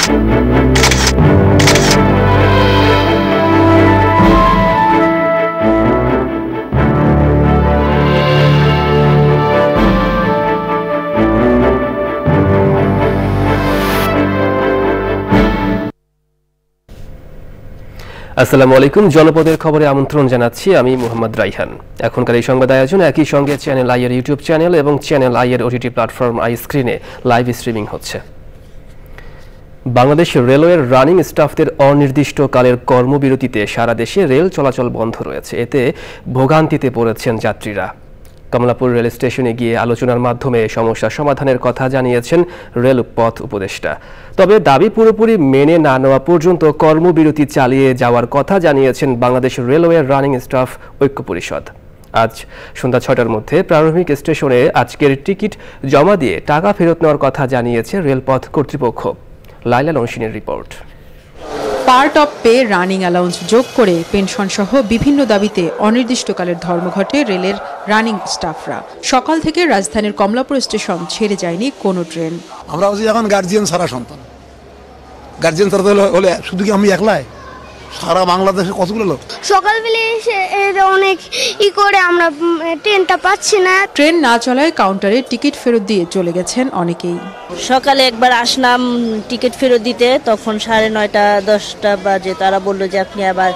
আসসালামু আলাইকুম, জনপদের খবরে আমন্ত্রণ জানাচ্ছি আমি মোহাম্মদ রাইহান। এখনকার এই সংবাদ আয়োজন একই সঙ্গে চ্যানেল আই এর ইউটিউব চ্যানেল এবং চ্যানেল আই এর ওটিটি প্ল্যাটফর্ম আই স্ক্রিনে লাইভ স্ট্রিমিং হচ্ছে। বাংলাদেশ রেলওয়ের রানিং স্টাফদের অনির্দিষ্টকালের কর্মবিরতিতে সারা দেশে রেল চলাচল বন্ধ রয়েছে। এতে ভোগান্তিতে পড়েছেন যাত্রীরা। কমলাপুর রেল স্টেশনে গিয়ে আলোচনার মাধ্যমে সমস্যা সমাধানের কথা জানিয়েছেন রেলপথ উপদেষ্টা। তবে দাবি পুরোপুরি মেনে না নেওয়া পর্যন্ত কর্মবিরতি চালিয়ে যাওয়ার কথা জানিয়েছেন বাংলাদেশ রেলওয়ের রানিং স্টাফ ঐক্য পরিষদ। আজ সন্ধ্যা ৬টার মধ্যে প্রারম্ভিক স্টেশনে আজকের টিকিট জমা দিয়ে টাকা ফেরত নেওয়ার কথা জানিয়েছে রেলপথ কর্তৃপক্ষ। লাইলা নওশিনের রিপোর্ট। Part of pay, running allowance যোগ করে পেনশন সহ বিভিন্ন দাবিতে অনির্দিষ্টকালের ধর্মঘটে রেলের রানিং স্টাফরা। সকাল থেকে রাজধানীর কমলাপুর স্টেশন ছেড়ে যায়নি কোনো ট্রেন। আমরা এখন গার্জিয়ান সারা সন্তান, গার্জিয়ান সারা হলে শুধু কি আমি একলাই, সারা বাংলাদেশে কতগুলো লোক সকালবেলা এসে অনেক করে আমরা ট্রেনটা পাচ্ছি না। ট্রেন না চলায় কাউন্টারে টিকিট ফেরত দিয়ে চলে গেছেন অনেকেই। সকালে একবার আসলাম টিকিট ফেরত দিতে, তখন 9:30 10টা বাজে। তারা বললো যে আপনি আবার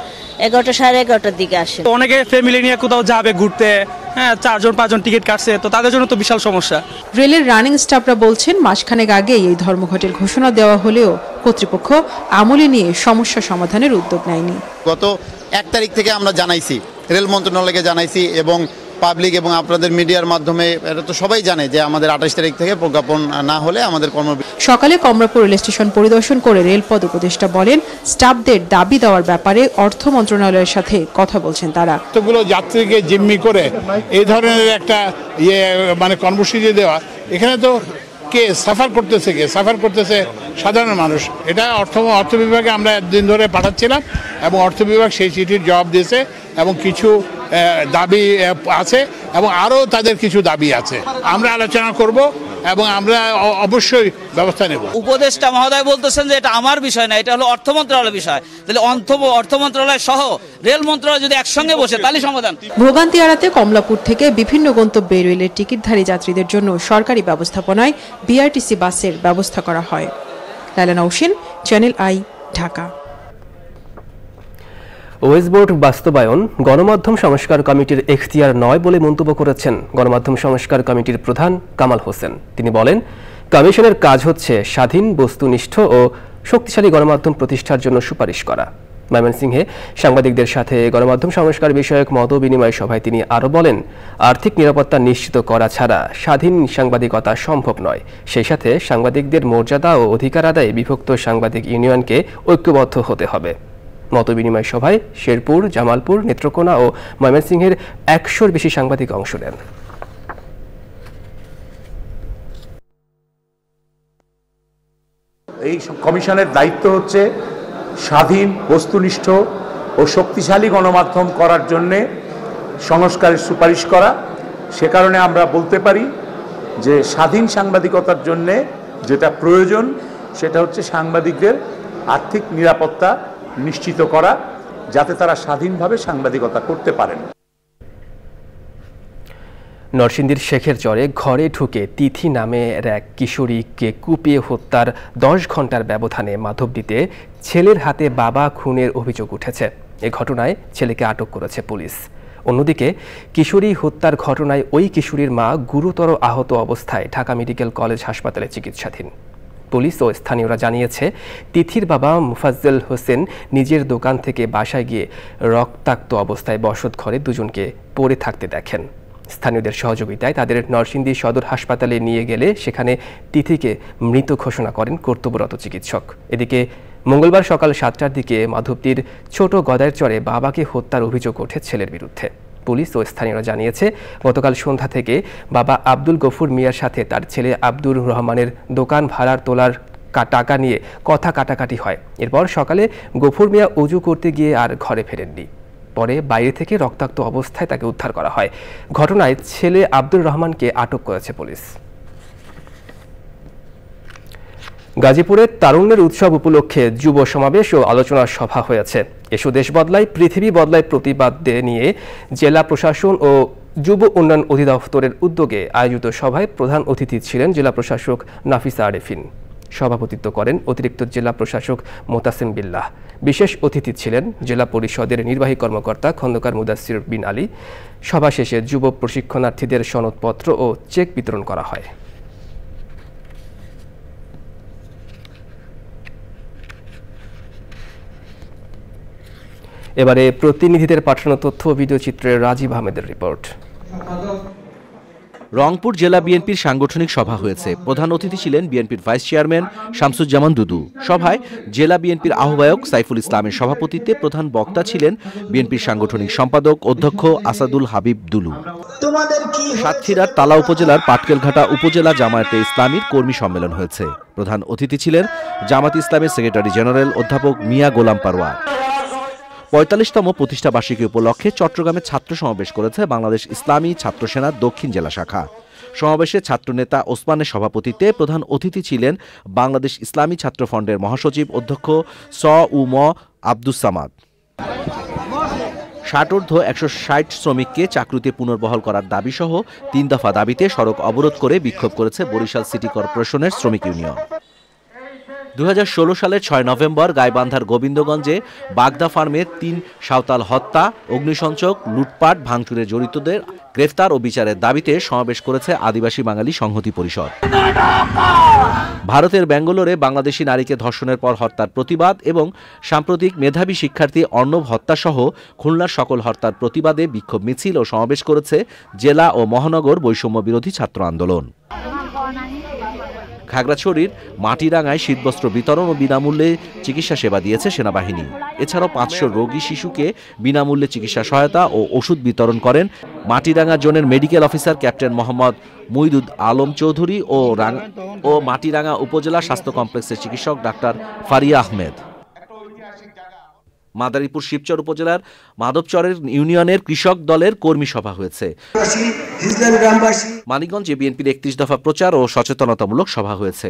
11টা 11:30টার দিকে আসেন। অনেকে ফ্যামিলি নিয়ে কোথাও যাবে ঘুরতে, 4জন 5জন টিকিট কাটছে, তো তাদের জন্য তো বিশাল সমস্যা। রেলের রানিং স্টাফরা বলছেন মাসখানেক আগেই এই ধর্মঘটের ঘোষণা দেওয়া হলেও কর্তৃপক্ষ আমলে নিয়ে সমস্যা সমাধানের উদ্যোগ নেয়নি। গত 1 তারিখ থেকে আমরা জানাইছি, রেল মন্ত্রণালয়কে জানাইছি এবং পাবলিক এবং আপনাদের মিডিয়ার মাধ্যমে এটা তো সবাই জানে যে আমাদের 28 তারিখ থেকে প্রজ্ঞাপন না হলে আমাদের সকালে কমলাপুর রেল স্টেশন পরিদর্শন করে রেলপথ উপদেষ্টা বলেন, স্টাফদের দাবি দেওয়ার ব্যাপারে অর্থ মন্ত্রণালয়ের সাথে কথা বলছেন তারা। এতগুলো যাত্রীকে জিম্মি করে এই ধরনের একটা কর্মসূচি দেওয়া, এখানে তো কে সাফার করতেছে সাধারণ মানুষ। এটা অর্থ বিভাগে আমরা একদিন ধরে পাঠাচ্ছিলাম এবং অর্থ বিভাগ সেই চিঠির জবাব দিয়েছে এবং কিছু দাবি আছে এবং আরও তাদের কিছু দাবি আছে। আমরা আলোচনা করব এবং আমরা অবশ্যই ব্যবস্থা নেব। উপদেষ্টা মহোদয় বলতেছেন যে এটা আমার বিষয় না, এটা হলো অর্থ মন্ত্রণালয়ের বিষয়। তাহলে অর্থ মন্ত্রণালয় সহ রেল মন্ত্রণালয় যদি একসঙ্গে বসে তাহলে সমাধান। ভোগান্তি এড়াতে কমলাপুর থেকে বিভিন্ন গন্তব্যে রেলের টিকিটধারী যাত্রীদের জন্য সরকারি ব্যবস্থাপনায় বিআরটিসি বাসের ব্যবস্থা করা হয়। লাইলা নওশিন, চ্যানেল আই, ঢাকা। ওয়েস বোর্ড বাস্তবায়ন গণমাধ্যম সংস্কার কমিটির এখতিয়ার নয় বলে মন্তব্য করেছেন গণমাধ্যম সংস্কার কমিটির প্রধান কামাল হোসেন। তিনি বলেন, কমিশনের কাজ হচ্ছে স্বাধীন, বস্তুনিষ্ঠ ও শক্তিশালী গণমাধ্যম প্রতিষ্ঠার জন্য সুপারিশ করা। ময়মনসিংহে সাংবাদিকদের সাথে গণমাধ্যম সংস্কার বিষয়ক মত বিনিময় সভায় তিনি আরও বলেন, আর্থিক নিরাপত্তা নিশ্চিত করা ছাড়া স্বাধীন সাংবাদিকতা সম্ভব নয়। সেই সাথে সাংবাদিকদের মর্যাদা ও অধিকার আদায়ে বিভক্ত সাংবাদিক ইউনিয়নকে ঐক্যবদ্ধ হতে হবে। মতবিনিময় সভায় শেরপুর, জামালপুর, নেত্রকোনা ও ময়মনসিংহের 100-র বেশি সাংবাদিক অংশ নেন। এই কমিশনের দায়িত্ব হচ্ছে স্বাধীন, বস্তুনিষ্ঠ ও শক্তিশালী গণমাধ্যম করার জন্যে সংস্কারের সুপারিশ করা। সে কারণে আমরা বলতে পারি যে স্বাধীন সাংবাদিকতার জন্যে যেটা প্রয়োজন সেটা হচ্ছে সাংবাদিকদের আর্থিক নিরাপত্তা নিশ্চিত করা, যাতে তারা স্বাধীনভাবে সাংবাদিকতা করতে পারেন। নরসিংদীর শেখের চরে ঘরে ঢুকে তিথি নামের এক কিশোরীকে কুপিয়ে হত্যার 10 ঘন্টার ব্যবধানে মাধবদীতে ছেলের হাতে বাবা খুনের অভিযোগ উঠেছে। এ ঘটনায় ছেলেকে আটক করেছে পুলিশ। অন্যদিকে কিশোরী হত্যার ঘটনায় ওই কিশোরীর মা গুরুতর আহত অবস্থায় ঢাকা মেডিকেল কলেজ হাসপাতালে চিকিৎসাধীন। পুলিশ ও স্থানীয়রা জানিয়েছে, তিথির বাবা মুফাজ্জল হোসেন নিজের দোকান থেকে বাসায় গিয়ে রক্তাক্ত অবস্থায় বসত ঘরে দুজনকে পড়ে থাকতে দেখেন। স্থানীয়দের সহযোগিতায় তাদের নরসিংদী সদর হাসপাতালে নিয়ে গেলে সেখানে তিথিকে মৃত ঘোষণা করেন কর্তব্যরত চিকিৎসক। এদিকে মঙ্গলবার সকাল 7টার দিকে মাধবদীর ছোট গদায়ের চরে বাবাকে হত্যার অভিযোগ ওঠে ছেলের বিরুদ্ধে। পুলিশ ও স্থানীয়রা জানিয়েছে, গতকাল সন্ধ্যা থেকে বাবা আব্দুল গফুর মিয়ার সাথে তার ছেলে আব্দুর রহমানের দোকান ভাড়ার তোলার টাকা নিয়ে কথা কাটাকাটি হয়। এরপর সকালে গফুর মিয়া উজু করতে গিয়ে আর ঘরে ফেরেননি। পরে বাইরে থেকে রক্তাক্ত অবস্থায় তাকে উদ্ধার করা হয়। ঘটনায় ছেলে আব্দুর রহমানকে আটক করেছে পুলিশ। গাজীপুরে তারুণ্যের উৎসব উপলক্ষে যুব সমাবেশ ও আলোচনা সভা হয়েছে। এসো দেশ বদলায় পৃথিবী বদলায় প্রতিবাদ নিয়ে জেলা প্রশাসন ও যুব উন্নয়ন অধিদপ্তরের উদ্যোগে আয়োজিত সভায় প্রধান অতিথি ছিলেন জেলা প্রশাসক নাফিসা আরেফিন। সভাপতিত্ব করেন অতিরিক্ত জেলা প্রশাসক মোতাসিম বিল্লাহ। বিশেষ অতিথি ছিলেন জেলা পরিষদের নির্বাহী কর্মকর্তা খন্দকার মুদাসসির বিন আলী। সভা শেষে যুব প্রশিক্ষণার্থীদের সনদপত্র ও চেক বিতরণ করা হয়। এবারে প্রতিনিধিদের পাঠানো তথ্য ও ভিডিও চিত্রে রাজীব আহমেদের রিপোর্ট। রংপুর জেলা বিএনপির সাংগঠনিক সভা হয়েছে। প্রধান অতিথি ছিলেন বিএনপির ভাইস চেয়ারম্যান শামসুজ্জামান দুদু। সভায় জেলা বিএনপির আহ্বায়ক সাইফুল ইসলামের সভাপতিত্বে প্রধান বক্তা ছিলেন বিএনপির সাংগঠনিক সম্পাদক অধ্যক্ষ আসাদুল হাবিব দুলু। সাতক্ষীরার তালা উপজেলার পাটকেলঘাটা উপজেলা জামায়াতে ইসলামীর কর্মী সম্মেলন হয়েছে। প্রধান অতিথি ছিলেন জামাত ইসলামের সেক্রেটারি জেনারেল অধ্যাপক মিয়া গোলাম পারওয়ার। ৪৫তম প্রতিষ্ঠা বার্ষিকী উপলক্ষে চট্টগ্রামে ছাত্র সমাবেশ করেছে বাংলাদেশ ইসলামী ছাত্র সেনার দক্ষিণ জেলা শাখা। সমাবেশে ছাত্রনেতা ওসমানের সভাপতিত্বে প্রধান অতিথি ছিলেন বাংলাদেশ ইসলামী ছাত্র ফ্রন্টের মহাসচিব অধ্যক্ষ স.উ.ম. আব্দুস সামাদ। ষাটোর্ধ্ব ১৬০ শ্রমিককে চাকরিতে পুনর্বহাল করার দাবিসহ ৩ দফা দাবিতে সড়ক অবরোধ করে বিক্ষোভ করেছে বরিশাল সিটি কর্পোরেশনের শ্রমিক ইউনিয়ন। ২০১৬ সালের ৬ নভেম্বর গাইবান্ধার গোবিন্দগঞ্জে বাগদা ফার্মে ৩ সাঁওতাল হত্যা, অগ্নিসংযোগ, লুটপাট, ভাঙচুরে জড়িতদের গ্রেফতার ও বিচারের দাবিতে সমাবেশ করেছে আদিবাসী বাঙালি সংহতি পরিষদ। ভারতের ব্যাঙ্গালোরে বাংলাদেশি নারীকে ধর্ষণের পর হত্যার প্রতিবাদ এবং সাম্প্রতিক মেধাবী শিক্ষার্থী অর্ণব হত্যাসহ খুলনার সকল হত্যার প্রতিবাদে বিক্ষোভ মিছিল ও সমাবেশ করেছে জেলা ও মহানগর বৈষম্য বিরোধী ছাত্র আন্দোলন। খাগড়াছড়ির মাটিরাঙ্গায় শীতবস্ত্র বিতরণ ও বিনামূল্যে চিকিৎসা সেবা দিয়েছে সেনাবাহিনী। এছাড়াও ৫০০ রোগী শিশুকে বিনামূল্যে চিকিৎসা সহায়তা ও ওষুধ বিতরণ করেন মাটিরাঙ্গা জোনের medical officer captain Mohammad Muidud Alam Chowdhury ও মাটিরাঙ্গা উপজেলা স্বাস্থ্য কমপ্লেক্সের চিকিৎসক ডাক্তার ফারিয়া আহমেদ। মাদারীপুর শিবচর উপজেলার মাধবচরের ইউনিয়নের কৃষক দলের কর্মী সভা হয়েছে। মানিকগঞ্জে বিএনপির ৩১ দফা প্রচার ও সচেতনতামূলক সভা হয়েছে।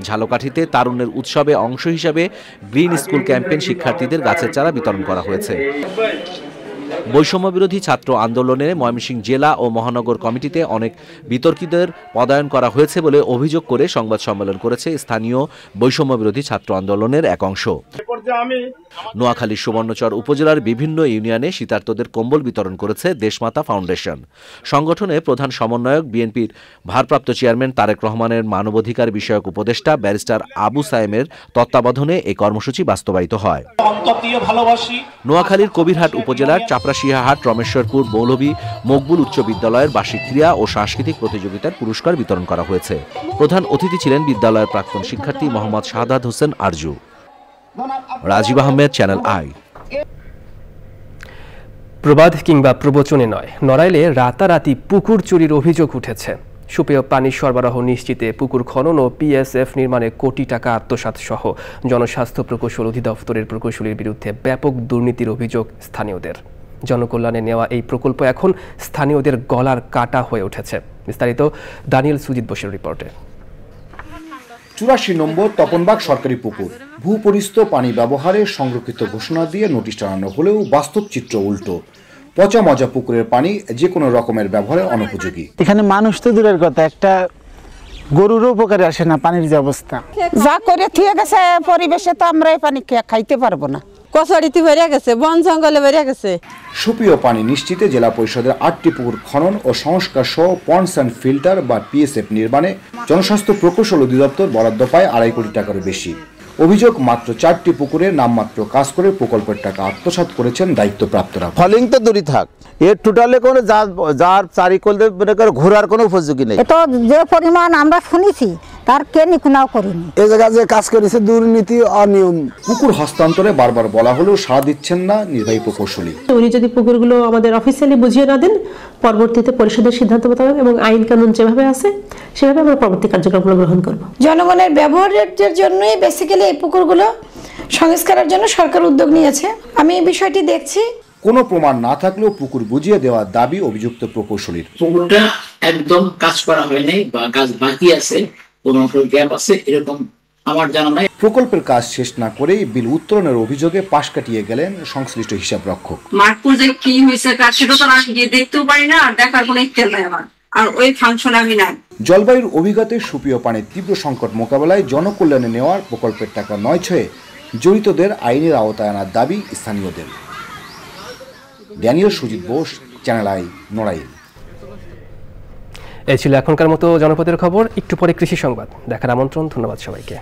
ঝালকাঠিতে তারুণ্যের উৎসবে অংশ হিসাবে গ্রিন স্কুল ক্যাম্পেইন শিক্ষার্থীদের গাছের চারা বিতরণ করা হয়েছে। বৈষম্য বিরোধী ছাত্র আন্দোলনে ময়মনসিংহ জেলা ও মহানগর কমিটিতে অনেক বিতর্কিতদের পদায়ন করা হয়েছে বলে অভিযোগ করে সংবাদ সম্মেলন করেছে স্থানীয় বৈষম্য বিরোধী ছাত্র আন্দোলনের এক অংশ। নোয়াখালীর সুবর্ণচর উপজেলার বিভিন্ন ইউনিয়নে শীতার্তদের কম্বল বিতরণ করেছে দেশমাতা ফাউন্ডেশন। সংগঠনে প্রধান সমন্বয়ক বিএনপির ভারপ্রাপ্ত চেয়ারম্যান তারেক রহমানের মানবাধিকার বিষয়ক উপদেষ্টা ব্যারিস্টার আবু সায়েমের তত্ত্বাবধানে এই কর্মসূচি বাস্তবায়িত হয়। নোয়াখালীর কবিরহাট উপজেলার চাপরাশিয়াহাট রমেশ্বরপুর মৌলভী মকবুল উচ্চ বিদ্যালয়ের বার্ষিক ক্রীড়া ও সাংস্কৃতিক প্রতিযোগিতার পুরস্কার বিতরণ করা হয়েছে। প্রধান অতিথি ছিলেন বিদ্যালয়ের প্রাক্তন শিক্ষার্থী মোহাম্মদ শাহাদাত হোসেন আরজু। রাজীব আহমেদ, চ্যানেল আই। প্রবাদ কিংবা প্রবচনে নয়, নড়াইলে রাতারাতি পুকুর চুরির অভিযোগ উঠেছে। সুপেয় পানি সরবরাহ নিশ্চিতে পুকুর খনন ও পিএসএফ নির্মাণে কোটি টাকা আত্মসাৎ সহ জনস্বাস্থ্য প্রকৌশল অধিদপ্তরের প্রকৌশলীর বিরুদ্ধে ব্যাপক দুর্নীতির অভিযোগ স্থানীয়দের। জনকল্যাণে নেওয়া এই প্রকল্প এখন স্থানীয়দের গলার কাটা হয়ে উঠেছে। বিস্তারিত দানিয়েল সুজিত বোসের রিপোর্টে। ৮৪ নম্বর তপনবাগ সরকারি পুকুর ভূপরিস্থ পানি ব্যবহারে সংরক্ষিত ঘোষণা দিয়ে নোটিশ টানানো হলেও বাস্তব চিত্র উল্টো। পচা মজা পুকুরের পানি যে কোনো রকমের ব্যবহারে অনুপযোগী। এখানে মানুষ তো দূরের কথা, একটা গরুরও উপকারে আসে না পানির যে অবস্থা। যা করে ঠিক আছে পরিবেশে তো আমরা এই পানি খাইতে পারবো না। কচড়িতে বেরিয়ে গেছে, বন জঙ্গলে বেরিয়ে গেছে। সুপেয় পানি নিশ্চিতে জেলা পরিষদের ৮টি পুকুর খনন ও সংস্কার সহ পন্ডস অ্যান্ড ফিল্টার বা পিএসএফ নির্মাণে জনস্বাস্থ্য প্রকৌশল অধিদপ্তর বরাদ্দ পায় ২.৫ কোটি টাকারও বেশি। অভিযোগ, মাত্র ৪টি পুকুরে নামমাত্র কাজ করে প্রকল্পের টাকা আত্মসাৎ করেছেন দায়িত্বপ্রাপ্তরা। ফলিং তো দূরই থাক, এর টোটালে কোনো যার চারিকল ঘোরার কোনো উপযোগী নেই। তো যে পরিমাণ আমরা শুনেছি তার কে নিকুনাও করিনি। এই জায়গায় যে কাজ করেছে দুর্নীতি, অনিয়ম। পুকুর হস্তান্তরে বারবার বলা হলেও সাড়া দিচ্ছেন না নির্বাহী প্রকৌশলী। উনি যদি পুকুরগুলো আমাদের অফিসিয়ালি বুঝিয়ে না দেন, পরবর্তীতে পরিষদের সিদ্ধান্ত মোতাবেক এবং আইন কানুন যেভাবে আছে সেভাবে আমরা পরবর্তী কার্যক্রমগুলো গ্রহণ করব। জনগণের ব্যবহারের জন্যই বেসিক্যালি এই পুকুরগুলো সংস্কারের জন্য সরকার উদ্যোগ নিয়েছে। আমি এই বিষয়টি দেখছি। কোনো প্রমাণ না থাকলেও পুকুর বুঝিয়ে দেওয়ার দাবি অভিযুক্ত প্রকৌশলীর। পুকুরটা একদম কাজ করা হয় নাই বা কাজ বাকি আছে, কোনো গ্যাপ আছে এরকম আমার জানা নাই। প্রকল্পের কাজ শেষ না করেই বিল উত্তোলনের অভিযোগে পাশ কাটিয়ে গেলেন সংশ্লিষ্ট হিসাব রক্ষক। মাঠ পর্যায়ে কি হয়েছে কাজ সেটা তো আমি গিয়ে দেখতেও পারি না, আর দেখার কোনো ইচ্ছা নাই আমার, আর ওই ফাংশন আমি নাই। জলবায়ুর অভিঘাতে সুপেয় পানির তীব্র সংকট মোকাবেলায় জনকল্যাণে নেওয়ার প্রকল্পের টাকা নয় ছয়ে জড়িতদের আইনের আওতায় আনার দাবি স্থানীয়দের। Daniel Sujit Bose, channel I, Narail. এই ছিল এখনকার মতো জনপদের খবর। একটু পরে কৃষি সংবাদ দেখার আমন্ত্রণ। ধন্যবাদ সবাইকে।